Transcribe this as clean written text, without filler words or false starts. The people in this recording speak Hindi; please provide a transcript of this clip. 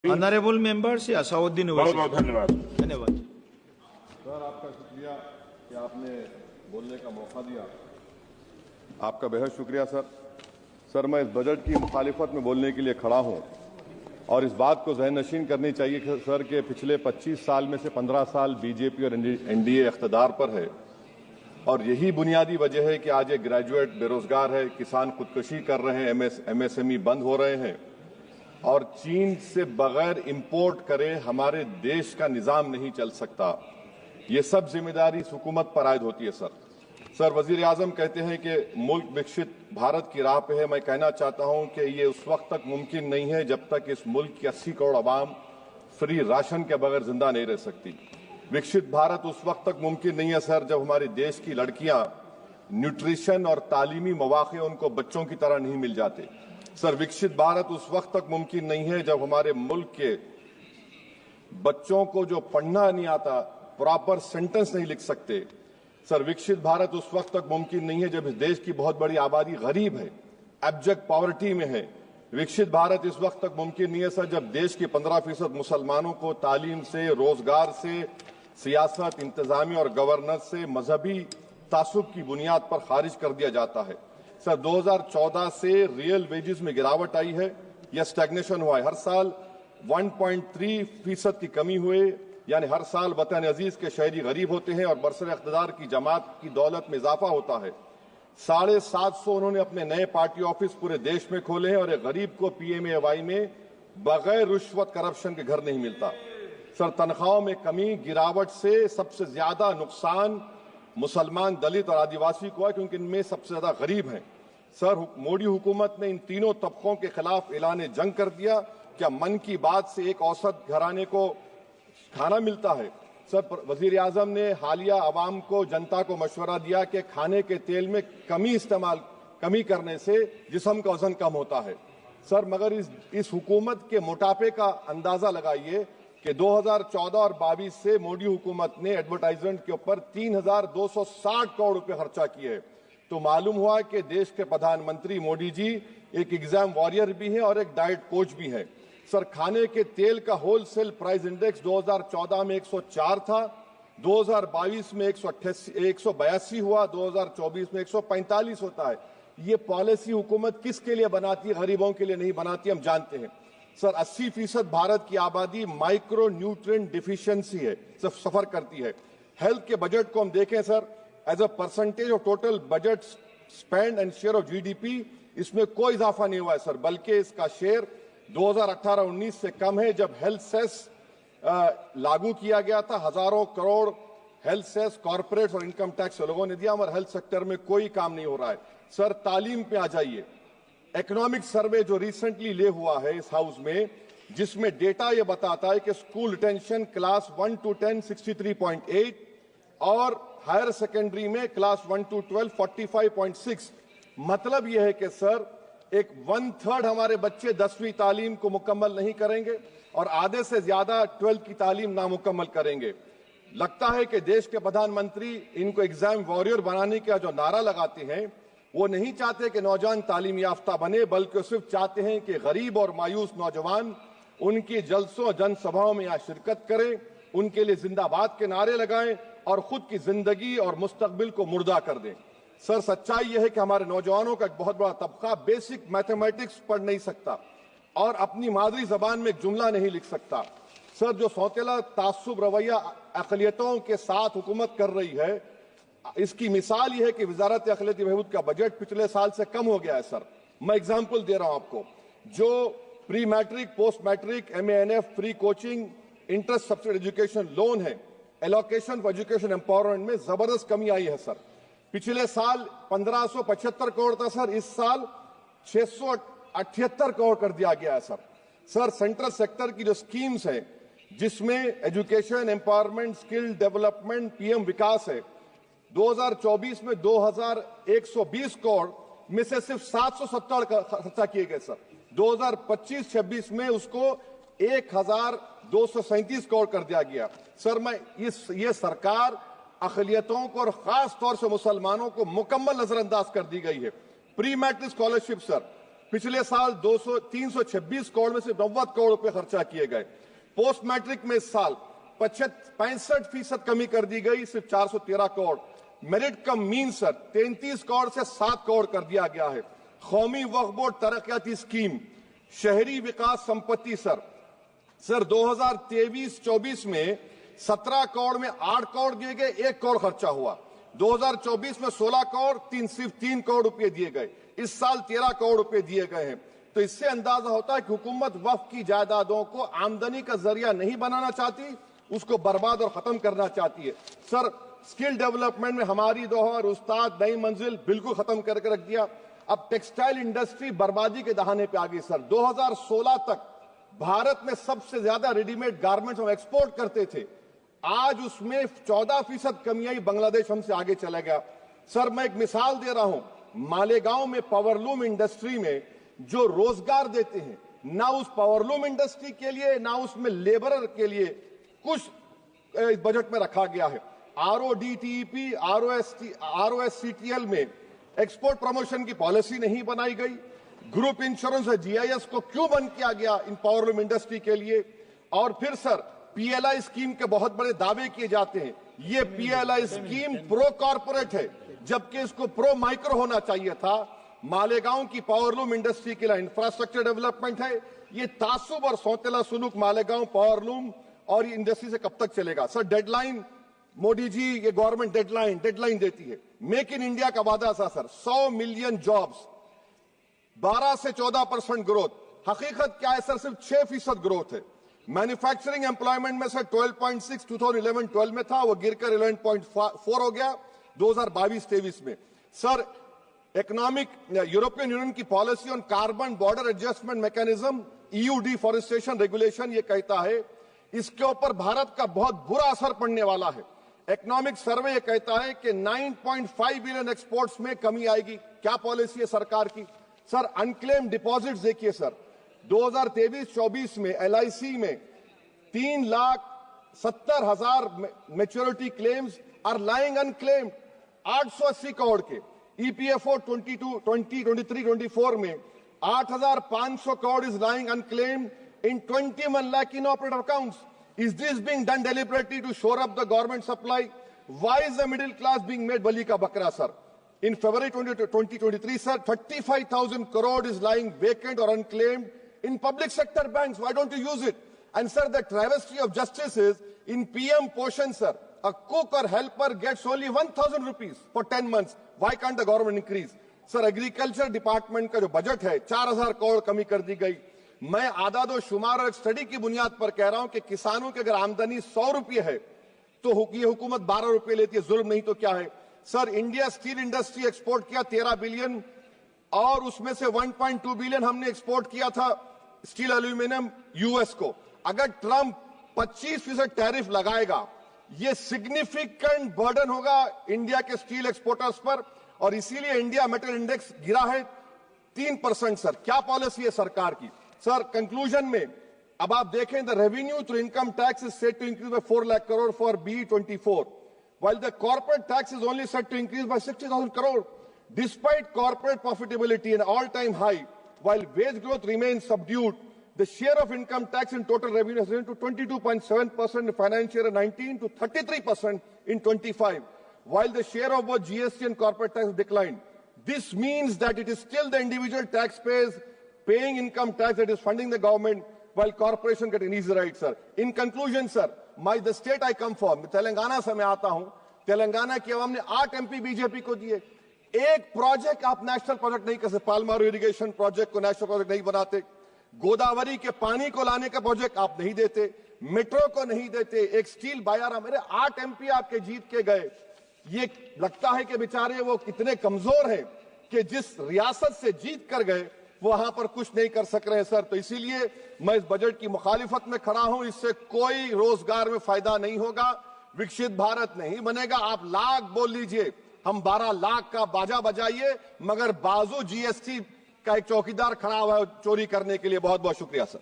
ऑनरेबल मेंबर्स असाउद्दीन बहुत बहुत धन्यवाद। धन्यवाद सर, आपका शुक्रिया कि आपने बोलने का मौका दिया। आपका बेहद शुक्रिया सर। सर, मैं इस बजट की मुखालिफत में बोलने के लिए खड़ा हूं और इस बात को ज़हन नशीन करनी चाहिए सर कि पिछले 25 साल में से 15 साल बीजेपी और एनडीए इख्तिदार पर है और यही बुनियादी वजह है कि आज एक ग्रेजुएट बेरोजगार है, किसान खुदकुशी कर रहे हैं, एमएसएमई बंद हो रहे हैं और चीन से बगैर इंपोर्ट करे हमारे देश का निजाम नहीं चल सकता। ये सब जिम्मेदारी इस हुकूमत पर आयद होती है सर। वजीर आजम कहते हैं कि मुल्क विकसित भारत की राह पे है। मैं कहना चाहता हूं कि ये उस वक्त तक मुमकिन नहीं है जब तक इस मुल्क की 80 करोड़ आवाम फ्री राशन के बगैर जिंदा नहीं रह सकती। विकसित भारत उस वक्त तक मुमकिन नहीं है सर जब हमारे देश की लड़कियां न्यूट्रिशन और तालीमी मौके उनको बच्चों की तरह नहीं मिल जाते। सर, विकसित भारत उस वक्त तक मुमकिन नहीं है जब हमारे मुल्क के बच्चों को जो पढ़ना नहीं आता, प्रॉपर सेंटेंस नहीं लिख सकते। सर, विकसित भारत उस वक्त तक मुमकिन नहीं है जब इस देश की बहुत बड़ी आबादी गरीब है, एब्जेक्ट पॉवर्टी में है। विकसित भारत इस वक्त तक मुमकिन नहीं है सर जब देश के 15% मुसलमानों को तालीम से, रोजगार से, सियासत, इंतजामी और गवर्नेंस से मजहबी तासुब की बुनियाद पर खारिज कर दिया जाता है। सर, 2014 से रियल वेजेस में गिरावट आई है या स्टैग्नेशन हुआ है। हर साल 1.3% की कमी हुए, यानी हर साल वतन अजीज के शहरी गरीब होते हैं और बरसर इख्तिदार की जमात की दौलत में इजाफा होता है। 750 उन्होंने अपने नए पार्टी ऑफिस पूरे देश में खोले हैं और एक गरीब को पीएमएवाई में बगैर रिश्वत करप्शन के घर नहीं मिलता। सर, तनख्वाहों में कमी, गिरावट से सबसे ज्यादा नुकसान मुसलमान, दलित और आदिवासी को है क्योंकि इनमें सबसे ज्यादा गरीब हैं। सर, मोदी हुकूमत ने इन तीनों तबकों के खिलाफ ऐलान जंग कर दिया। क्या मन की बात से एक औसत घराने को खाना मिलता है? सर, वजीर आजम ने हालिया आवाम को, जनता को मशवरा दिया कि खाने के तेल में कमी करने से जिस्म का वजन कम होता है। सर, मगर इस हुकूमत के मोटापे का अंदाजा लगाइए कि 2014 और 22 से मोदी हुकूमत ने एडवर्टाइजमेंट के ऊपर 3,260 करोड़ रुपए खर्चा किए। तो मालूम हुआ कि देश के प्रधानमंत्री मोदी जी एक एग्जाम वॉरियर भी हैं और एक डाइट कोच भी हैं। सर, खाने के तेल का होलसेल प्राइस इंडेक्स 2014 में 104 था, 2022 में 182 हुआ, 2024 में 145 होता है। ये पॉलिसी हुकूमत किसके लिए बनाती है? गरीबों के लिए नहीं बनाती, हम जानते हैं। सर, 80% भारत की आबादी माइक्रो न्यूट्रिएंट डिफिशियंसी है, सफर करती है। हेल्थ के बजट को हम देखें sir, as a percentage of total budget spend and share of GDP, इसमें कोई इजाफा नहीं हुआ है सर, बल्कि इसका शेयर 2018-19 से कम है जब हेल्थ सेस लागू किया गया था। हजारों करोड़ हेल्थ सेस कॉर्पोरेट और इनकम टैक्स लोगों ने दिया, मगर हेल्थ सेक्टर में कोई काम नहीं हो रहा है। सर, तालीम पे आ जाइए। इकोनॉमिक सर्वे जो रिसेंटली ले हुआ है इस हाउस में, जिसमें डेटा यह बताता है कि स्कूल रिटेंशन क्लास 1 to 10 63.8 और हायर सेकेंडरी में क्लास 1 to 12 45.6। मतलब यह है कि सर, एक 1/3 हमारे बच्चे 10वीं तालीम को मुकम्मल नहीं करेंगे और आधे से ज्यादा 12th की तालीम नामुकम्मल करेंगे। लगता है कि देश के प्रधानमंत्री इनको एग्जाम वॉरियर बनाने का जो नारा लगाते हैं, वो नहीं चाहते कि नौजवान तालीम याफ्ता बने, बल्कि सिर्फ चाहते हैं कि गरीब और मायूस नौजवान उनकी जलसों जनसभाओं में यहाँ शिरकत करें, उनके लिए जिंदाबाद के नारे लगाएं और खुद की जिंदगी और मुस्तकबिल को मुर्दा कर दें। सर, सच्चाई यह है कि हमारे नौजवानों का एक बहुत बड़ा तबका बेसिक मैथमेटिक्स पढ़ नहीं सकता और अपनी मादरी जबान में एक जुमला नहीं लिख सकता। सर, जो सौतेला तासुब रवैया अक़लियतों के साथ हुकूमत कर रही है, इसकी मिसाल यह है कि वजारत अक़लियती बहबूद का बजट पिछले साल से कम हो गया है। सर, मैं एग्जाम्पल दे रहा हूं आपको। जो pre matric, post matric, MANF, free coaching, interest subsidy education loan है, एलोकेशन फॉर एजुकेशन एम्पावरमेंट में जबरदस्त कमी आई है। सर, पिछले साल 1575 करोड़ था सर, इस साल 678 करोड़ कर दिया गया है। सर, सेंट्रल सेक्टर की जो स्कीम्स है जिसमें education, empowerment, skill development, PM विकास है, 2024 में 2120 करोड़ में से सिर्फ 770 खर्चा किए गए सर। 2025-26 में उसको 1237 करोड़ कर दिया गया। सर, ये सरकार अक़लियतों को और खास तौर से मुसलमानों को मुकम्मल नजरअंदाज कर दी गई है। प्री मैट्रिक स्कॉलरशिप सर, पिछले साल 326 करोड़ में से 90 करोड़ रुपए खर्चा किए गए। पोस्ट मैट्रिक में इस साल 65% कमी कर दी गई, सिर्फ 413 करोड़। मेरिट कम मीन सर 33 करोड़ से 7 करोड़ कर दिया गया है। कौमी वक्फ बोर्ड तरक्याती स्कीम, शहरी विकास संपत्ति सर 2023-24 में 17 करोड़ में 8 करोड़ दिए गए, 1 करोड़ खर्चा हुआ। 2024 में 16 करोड़ सिर्फ 3 करोड़ रुपए दिए गए। इस साल 13 करोड़ रुपए दिए गए हैं। तो इससे अंदाजा होता है कि हुकूमत वक्फ की जायदादों को आमदनी का जरिया नहीं बनाना चाहती, उसको बर्बाद और खत्म करना चाहती है। सर स्किल डेवलपमेंट में हमारी दोहर उस्ताद नई मंजिल बिल्कुल खत्म करके रख दिया। अब टेक्सटाइल इंडस्ट्री बर्बादी के दहाने पे आ गई सर। 2016 तक भारत में सबसे ज्यादा रेडीमेड गारमेंट्स हम एक्सपोर्ट करते थे, आज उसमें 14% कमी आई, बांग्लादेश हमसे आगे चला गया। सर मैं एक मिसाल दे रहा हूं, मालेगांव में पावरलूम इंडस्ट्री में जो रोजगार देते हैं, ना उस पावरलूम इंडस्ट्री के लिए ना उसमें लेबरर के लिए कुछ बजट में रखा गया है। RODTEP, ROSCTL में एक्सपोर्ट प्रमोशन की पॉलिसी नहीं बनाई गई। ग्रुप इंश्योरेंस और GIS को क्यों बंद किया गया इन पावरलूम इंडस्ट्री के लिए? और फिर सर PLI स्कीम के बहुत बड़े दावे किए जाते हैं। ये PLI स्कीम प्रो कॉर्पोरेट है, जबकि इसको प्रो माइक्रो होना चाहिए था। मालेगांव की पावरलूम इंडस्ट्री के लिए इंफ्रास्ट्रक्चर डेवलपमेंट है। ये तासुब और सौतेला सुलूक मालेगांव पावरलूम और इंडस्ट्री से कब तक चलेगा? सर डेडलाइन, मोदी जी ये गवर्नमेंट डेडलाइन देती है। मेक इन इंडिया का वादा था सर, 100 मिलियन जॉब्स, 12 से 14% ग्रोथ। हकीकत क्या है सर? सिर्फ 6% ग्रोथ है। मैन्युफैक्चरिंग एम्प्लॉयमेंट में सर 12.6 2011-12 में था, वो गिरकर 11.4 हो गया 2022-23 में। सर इकोनॉमिक यूरोपियन यूनियन की policy on carbon border adjustment mechanism EU deforestation regulation ये कहता है इसके ऊपर भारत का बहुत बुरा असर पड़ने वाला है। इकोनॉमिक सर्वे ये कहता है कि 9.5 बिलियन एक्सपोर्ट्स में कमी आएगी। क्या पॉलिसी है सरकार की? सर अनक्लेम डिपॉजिट्स देखिए सर, 2023-24 में LIC में 3,70,000 maturity claims are lying unclaimed, 880 crore के। EPFO 2023-24 में 8,500 crore is lying unclaimed in 21 lakh inoperative accounts. Is this being done deliberately to shore up the government supply? Why is the middle class being made bali ka bakra, sir? In February 2023, sir, 35,000 crore is lying vacant or unclaimed in public sector banks. Why don't you use it? And sir, the travesty of justice is in PM Poshan, sir, a cook or helper gets only 1,000 rupees for 10 months. Why can't the government increase? Sir, agriculture department का जो बजट है 4,000 करोड़ कमी कर दी गई। मैं आदाद और शुमार और एक स्टडी की बुनियाद पर कह रहा हूं कि किसानों की अगर आमदनी 100 रुपये है तो ये हुकूमत 12 रुपये लेती है। जुल्म नहीं तो क्या है? Sir India steel industry export किया 13 बिलियन और उसमें से 1.2 बिलियन हमने एक्सपोर्ट किया था स्टील एल्यूमिनियम US को। अगर ट्रंप 25% टैरिफ लगाएगा, ये सिग्निफिकेंट बर्डन होगा इंडिया के स्टील एक्सपोर्टर्स पर और इसीलिए इंडिया मेटल इंडेक्स गिरा है 3%। सर क्या पॉलिसी है सरकार की? सर कंक्लूजन में अब आप देखें, the revenue through income tax is set to increase by 4 lakh crore for BE24, while the corporate tax is only set to increase by 60,000 crore. Despite corporate profitability an all-time high, while wage growth remains subdued, the share of income tax in total revenue has risen to 22.7% in financial year 19 to 33% in 25, while the share of both GST and corporate tax has declined. This means that it is still the individual taxpayers paying income tax that is funding the government, while corporation get an easy ride, sir. In conclusion, sir, the state I come from, Telangana से मैं आता हूं, तेलंगाना की आवाम ने 8 MP बीजेपी को दिए। एक प्रोजेक्ट आप नेशनल प्रोजेक्ट नहीं कर सकते। पालमारू इरिगेशन प्रोजेक्ट को नेशनल प्रोजेक्ट नहीं बनाते, गोदावरी के पानी को लाने का प्रोजेक्ट आप नहीं देते, मेट्रो को नहीं देते, एक स्टील बायारा, मेरे 8 MP आपके जीत के गए। ये लगता है कि बेचारे वो कितने कमजोर हैं कि जिस रियासत से जीत कर गए वहां पर कुछ नहीं कर सक रहे हैं, सर। तो इसीलिए मैं इस बजट की मुखालिफत में खड़ा हूं। इससे कोई रोजगार में फायदा नहीं होगा, विकसित भारत नहीं बनेगा। आप लाख बोल लीजिए, हम 12 लाख का बाजा बजाइए, मगर बाजू GST का एक चौकीदार खड़ा हुआ है चोरी करने के लिए। बहुत बहुत शुक्रिया सर।